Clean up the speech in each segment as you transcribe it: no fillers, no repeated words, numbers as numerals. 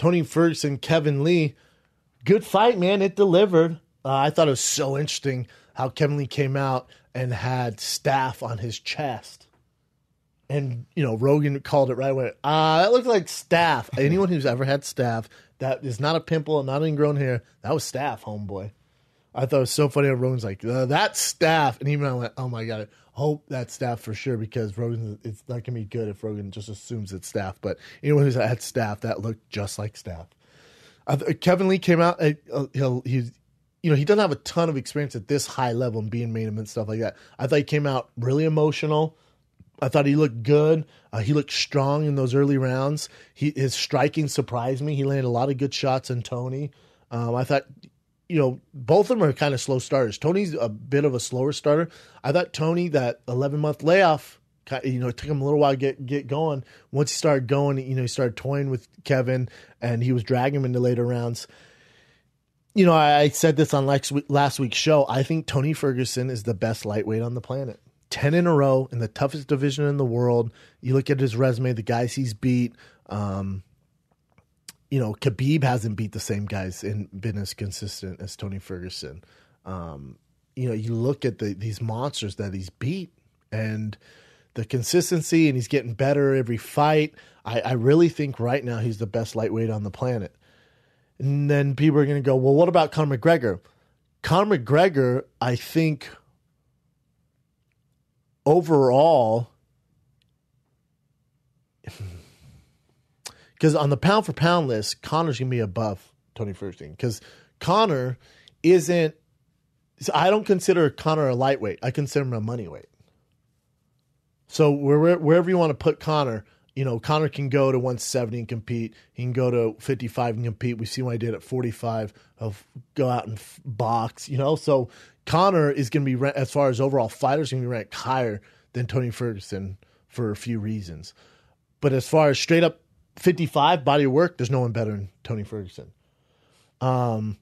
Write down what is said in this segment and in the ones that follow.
Tony Ferguson, Kevin Lee, good fight, man. It delivered. I thought it was so interesting how Kevin Lee came out and had staph on his chest. And, Rogan called it right away. That looked like staph. Anyone who's ever had staph, that is not a pimple, not ingrown hair, that was staph, homeboy. I thought it was so funny how Rogan's like, that's staph. And even I went, oh my God, I hope that's staph for sure, because Rogan, it's not going to be good if Rogan just assumes it's staph. But anyone who's had staph, that looked just like staph. Kevin Lee came out, he doesn't have a ton of experience at this high level and being main event, stuff like that. I thought he came out really emotional. I thought he looked good. He looked strong in those early rounds. His striking surprised me. He landed a lot of good shots on Tony. I thought, both of them are kind of slow starters. Tony's a bit of a slower starter. I thought Tony, that 11-month layoff, it took him a little while to get going. Once he started going, he started toying with Kevin, and he was dragging him into later rounds. I said this on last week's show. I think Tony Ferguson is the best lightweight on the planet. 10 in a row in the toughest division in the world. You look at his resume, the guys he's beat. Khabib hasn't beat the same guys and been as consistent as Tony Ferguson. You look at these monsters that he's beat and the consistency, and he's getting better every fight. I really think right now he's the best lightweight on the planet. And then people are going to go, well, what about Conor McGregor? Conor McGregor, I think, overall, because on the pound for pound list, Conor's going to be above Tony Ferguson, because Conor isn't, I don't consider Conor a lightweight. I consider him a money weight. So wherever you want to put Conor, Conor can go to 170 and compete. He can go to 55 and compete. We see what I did at 45 of go out and box, So Conor is going to be, as far as overall fighters, going to be ranked higher than Tony Ferguson for a few reasons. But as far as straight up 55 body of work, there's no one better than Tony Ferguson. I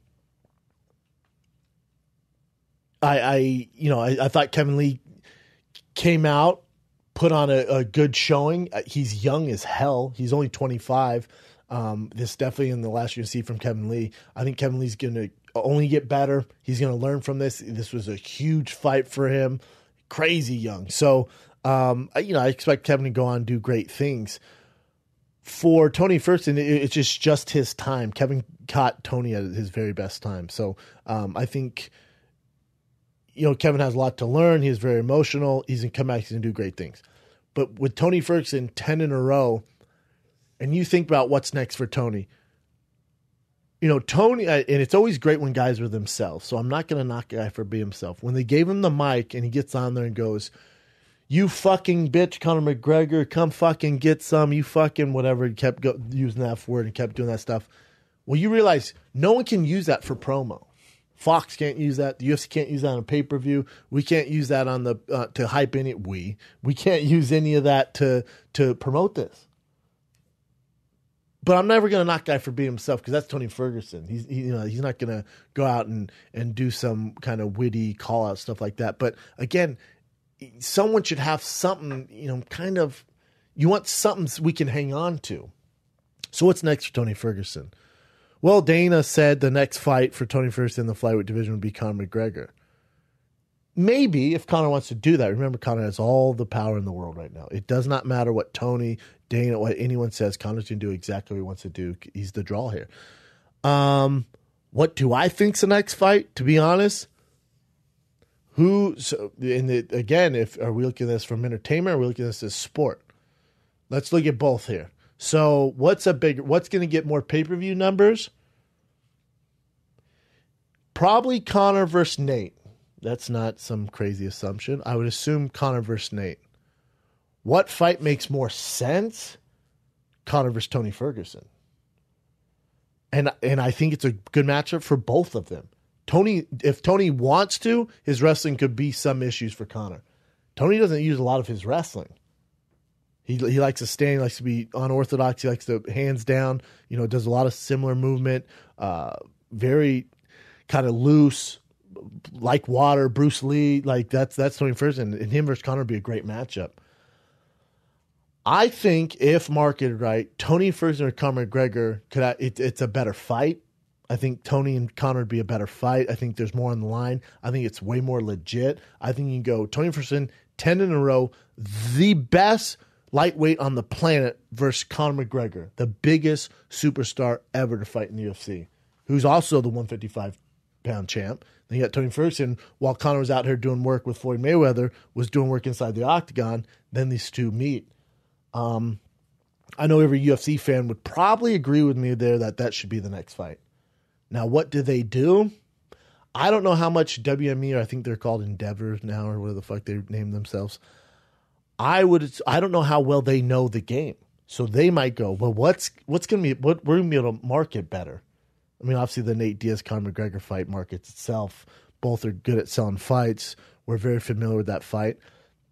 thought Kevin Lee came out, put on a good showing. He's young as hell. He's only 25. This definitely in the last year to see from Kevin Lee. I think Kevin Lee's going to only get better. He's going to learn from this. This was a huge fight for him. Crazy young. So, I expect Kevin to go on and do great things. For Tony Ferguson, it's just his time. Kevin caught Tony at his very best time. So, I think, Kevin has a lot to learn. He's very emotional. He's going to come back. He's going to do great things. But with Tony Ferguson, 10 in a row, and you think about what's next for Tony. Tony, and it's always great when guys are themselves, so I'm not going to knock a guy for being himself. When they gave him the mic and he gets on there and goes, you fucking bitch, Conor McGregor, come fucking get some, you fucking whatever, he kept using that F word and kept doing that stuff. Well, you realize no one can use that for promo. Fox can't use that. The UFC can't use that on a pay-per-view. We can't use that on the to hype any. We can't use any of that to promote this. But I'm never going to knock guy for being himself, because that's Tony Ferguson. He's not going to go out and do some kind of witty call out stuff like that. But again, someone should have something. You want something we can hang on to. So what's next for Tony Ferguson? Well, Dana said the next fight for Tony Ferguson in the flyweight division would be Conor McGregor. Maybe if Conor wants to do that. Remember, Conor has all the power in the world right now. It does not matter what Tony, Dana, what anyone says. Conor's going to do exactly what he wants to do. He's the draw here. What do I think's the next fight? To be honest, again, are we looking at this from entertainment, or are we looking at this as sport? Let's look at both here. So what's going to get more pay-per-view numbers? Probably Conor versus Nate. That's not some crazy assumption. I would assume Conor versus Nate. What fight makes more sense? Conor versus Tony Ferguson. And I think it's a good matchup for both of them. If Tony wants to, his wrestling could be some issues for Conor. Tony doesn't use a lot of his wrestling. He likes to stand, he likes to be unorthodox, he likes to hands down, does a lot of similar movement, very kind of loose, like water, Bruce Lee, like that's Tony Ferguson, and him versus Conor would be a great matchup. I think if marketed right, Tony Ferguson or Conor McGregor it's a better fight. I think Tony and Conor would be a better fight. I think there's more on the line. I think it's way more legit. I think you can go Tony Ferguson 10 in a row, the best lightweight on the planet versus Conor McGregor, the biggest superstar ever to fight in the UFC, who's also the 155-pound champ. Then you got Tony Ferguson, while Conor was out here doing work with Floyd Mayweather, was doing work inside the octagon. Then these two meet. I know every UFC fan would probably agree with me there that should be the next fight. Now, what do they do? I don't know how much WME, or I think they're called Endeavor now, or whatever the fuck they named themselves. I don't know how well they know the game. So they might go, well, what's going to be, we're going to be able to market better. I mean, obviously the Nate Diaz Conor McGregor fight markets itself. Both are good at selling fights. We're very familiar with that fight.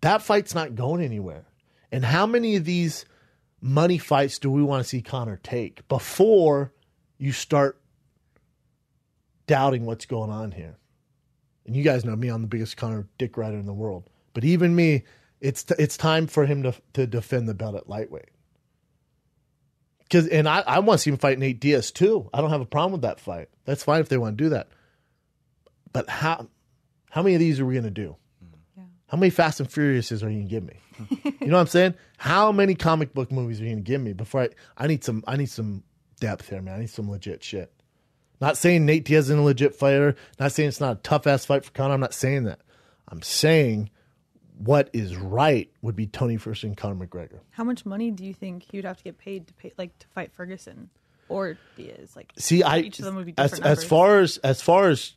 That fight's not going anywhere. And how many of these money fights do we want to see Conor take before you start doubting what's going on here? And you guys know me, I'm the biggest Conor dick rider in the world. But even me, it's time for him to defend the belt at lightweight. And I want to see him fight Nate Diaz too. I don't have a problem with that fight. That's fine if they want to do that. But how many of these are we going to do? Yeah. How many Fast and Furiouses are you going to give me? You know what I'm saying? How many comic book movies are you going to give me before I need some depth here, man. I need some legit shit. Not saying Nate Diaz isn't a legit fighter. Not saying it's not a tough ass fight for Conor. I'm not saying that. I'm saying what is right would be Tony Ferguson and Conor McGregor. How much money do you think you'd have to get paid to fight Ferguson or Diaz? Each of them would be different as far as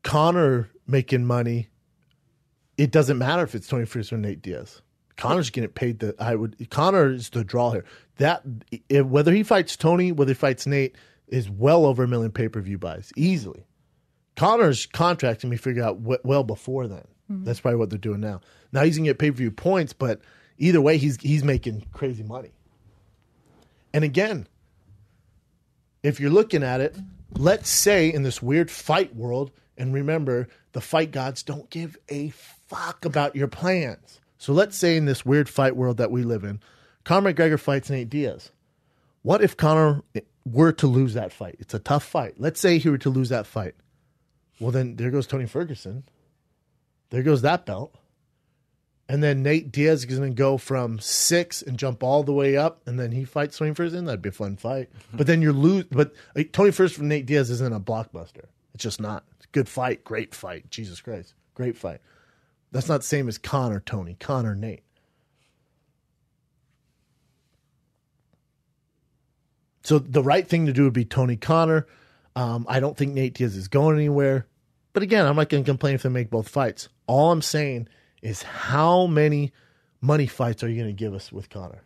Conor making money, it doesn't matter if it's Tony Ferguson or Nate Diaz. Conor's getting paid. Conor is the draw here. Whether he fights Tony, whether he fights Nate, is well over 1 million pay-per-view buys easily. Conor's contract can be figured out well before then. Mm-hmm. That's probably what they're doing now. Now he's gonna get pay-per-view points, but either way, he's making crazy money. And again, if you're looking at it, let's say in this weird fight world, and remember, the fight gods don't give a fuck about your plans. So let's say in this weird fight world that we live in, Conor McGregor fights Nate Diaz. What if Conor were to lose that fight? It's a tough fight. Let's say he were to lose that fight. Well, then there goes Tony Ferguson. There goes that belt. And then Nate Diaz is going to go from 6 and jump all the way up, and then he fights Tony Ferguson. That'd be a fun fight. But then you're lose. But Tony Ferguson from Nate Diaz isn't a blockbuster. It's just not. It's a good fight. Great fight. Jesus Christ. Great fight. That's not the same as Conor Tony. Conor Nate. So the right thing to do would be Tony Conor. I don't think Nate Diaz is going anywhere. But again, I'm not going to complain if they make both fights. All I'm saying is how many money fights are you going to give us with Conor?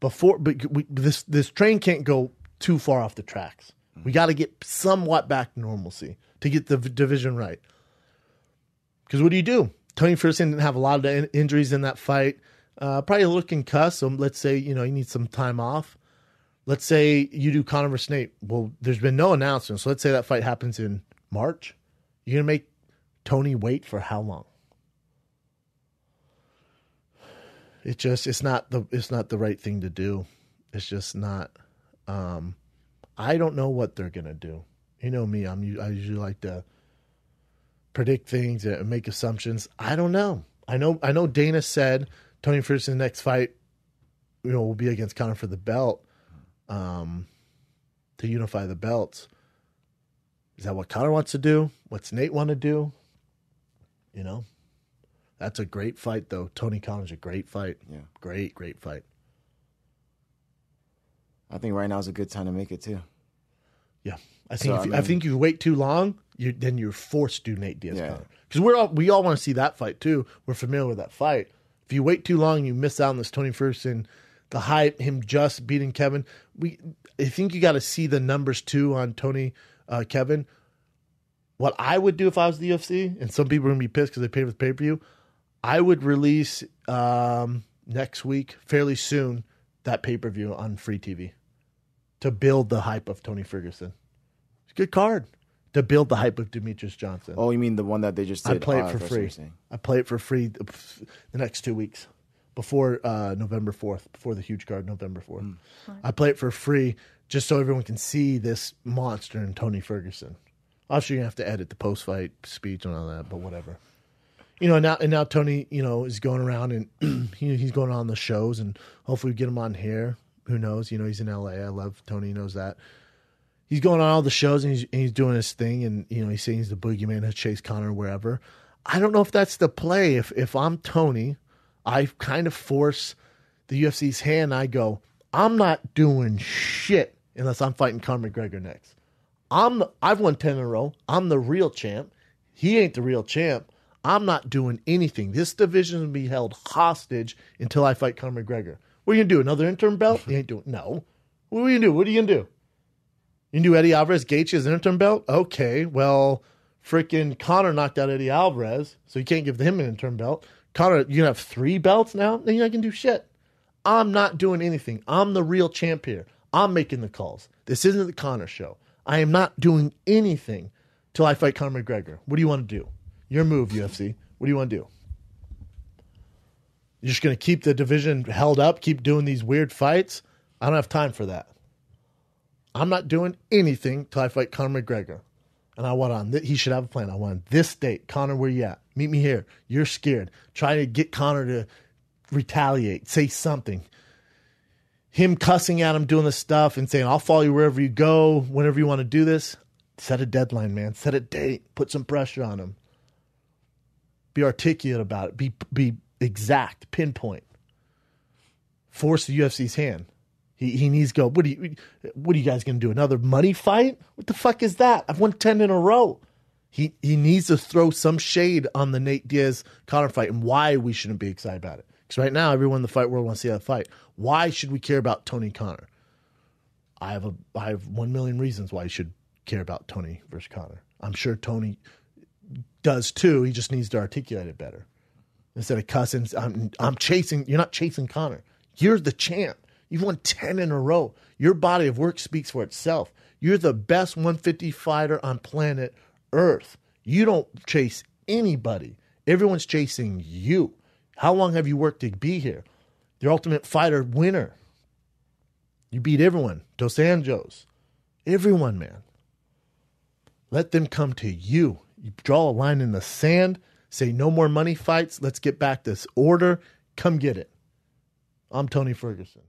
This train can't go too far off the tracks. We got to get somewhat back to normalcy to get the division right. Because what do? Tony Ferguson didn't have a lot of injuries in that fight. Probably a little concussed. So let's say he needs some time off. Let's say you do Conor versus Nate. Well, there's been no announcement. So let's say that fight happens in March. You're gonna make Tony wait for how long? It's not the right thing to do. It's just not. I don't know what they're gonna do. You know me. I usually like to predict things and make assumptions. I don't know. I know Dana said Tony Ferguson's next fight, will be against Conor for the belt, to unify the belts. Is that what Conor wants to do? What's Nate want to do? That's a great fight, though. Tony Conor's a great fight. Yeah, great fight. I think right now is a good time to make it too. Yeah, I think if you wait too long, then you're forced to do Nate Diaz Conor, because we all want to see that fight too. We're familiar with that fight. If you wait too long, you miss out on this Tony Ferguson, the hype, him just beating Kevin. I think you got to see the numbers too on Tony Kevin. What I would do if I was the UFC, and some people are gonna be pissed because they paid for the pay-per-view, I would release next week, fairly soon, that pay-per-view on free TV to build the hype of Tony Ferguson. It's a good card to build the hype of Demetrious Johnson. Oh, you mean the one that they just did? I play it for free. I play it for free the next 2 weeks. before November 4th, before the huge card November 4th. I play it for free just so everyone can see this monster in Tony Ferguson. Obviously, you're going to have to edit the post-fight speech and all that, but whatever. Now Tony, is going around and he's going on the shows, and hopefully we get him on here. Who knows? He's in L.A. I love Tony. He knows that. He's going on all the shows, and he's doing his thing, and he's saying he's the boogeyman who chased Conor wherever. I don't know if that's the play. If I'm Tony, I kind of force the UFC's hand. I go, I'm not doing shit unless I'm fighting Conor McGregor next. I've won 10 in a row. I'm the real champ. He ain't the real champ. I'm not doing anything. This division will be held hostage until I fight Conor McGregor. What are you going to do? Another interim belt? You ain't doing. No. What are you going to do? What are you going to do? You can do Eddie Alvarez, Gaethje as an interim belt? Okay, well, freaking Conor knocked out Eddie Alvarez, so you can't give him an interim belt. Conor, you're going to have 3 belts now? Then you're not going to do shit. I'm not doing anything. I'm the real champ here. I'm making the calls. This isn't the Conor show. I am not doing anything till I fight Conor McGregor. What do you want to do? Your move, UFC. What do you want to do? You're just going to keep the division held up, keep doing these weird fights? I don't have time for that. I'm not doing anything till I fight Conor McGregor. And I want on, he should have a plan. I want this date. Conor, where you at? Meet me here. You're scared. Try to get Conor to retaliate. Say something. Him cussing at him, doing this stuff and saying, I'll follow you wherever you go, whenever you want to do this. Set a deadline, man. Set a date. Put some pressure on him. Be articulate about it. Be exact. Pinpoint. Force the UFC's hand. He needs to go, what are you guys going to do? Another money fight? What the fuck is that? I've won 10 in a row. He needs to throw some shade on the Nate Diaz-Conor fight and why we shouldn't be excited about it. Because right now, everyone in the fight world wants to see that fight. Why should we care about Tony Conor? I have 1 million reasons why you should care about Tony versus Conor. I'm sure Tony does too. He just needs to articulate it better. Instead of cussing, I'm chasing. You're not chasing Conor. You're the champ. You've won 10 in a row. Your body of work speaks for itself. You're the best 150 fighter on planet Earth. You don't chase anybody. Everyone's chasing you. How long have you worked to be here? The Ultimate Fighter winner. You beat everyone. Dos Anjos. Everyone, man. Let them come to you. You draw a line in the sand. Say no more money fights. Let's get back this order. Come get it. I'm Tony Ferguson.